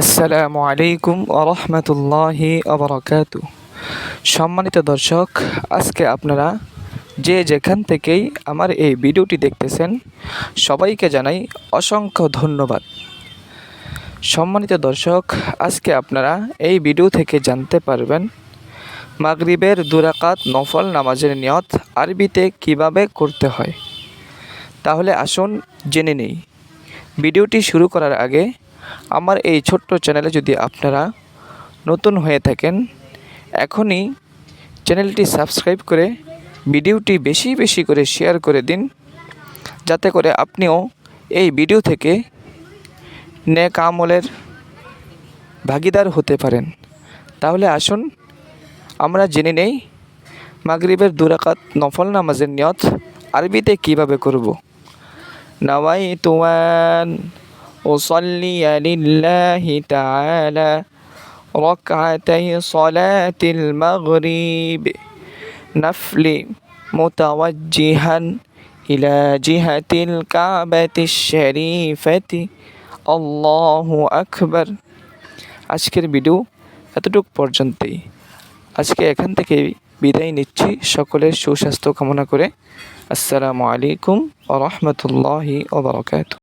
আসসালামু আলাইকুম ওয়া রাহমাতুল্লাহি ওয়া বারাকাতুহু। সম্মানিত দর্শক, আজকে আপনারা যে যেখান থেকেই আমার এই ভিডিওটি দেখতেছেন সবাইকে জানাই অসংখ্য ধন্যবাদ। সম্মানিত দর্শক, আজকে আপনারা এই ভিডিও থেকে জানতে পারবেন মাগরিবের 2 রাকাত নফল নামাজের নিয়ত আরবিতে কিভাবে করতে হয়। তাহলে আসুন জেনে নেই। ভিডিওটি শুরু করার আগে আমার এই ছোট্ট চ্যানেলে যদি আপনারা নতুন হয়ে থাকেন, এখনই চ্যানেলটি সাবস্ক্রাইব করে ভিডিওটি বেশি বেশি করে শেয়ার করে দিন, যাতে করে আপনিও এই ভিডিও থেকে নেক আমলের ভাগীদার হতে পারেন। তাহলে আসুন আমরা জেনে নেই মাগরিবের 2 রাকাত নফল নামাজের নিয়ত আরবিতে কিভাবে করব। নাওয়াইতু আন উসাল্লিয়া লিল্লাহি তাআলা রাকআতাই সালাতিল মাগরিব নাফলি মুতাওয়াজ্জিহান ইলা জিহাতিল কাবাতিশ শরীফাতি আল্লাহু আকবার। আজকের ভিডিও এতটুকু পর্যন্তই। আজকে এখান থেকে বিদায় নিচ্ছি, সকলের সুস্বাস্থ্য কামনা করে। আসসালামু আলাইকুম ওয়া রাহমাতুল্লাহি ওয়া বারাকাতুহু।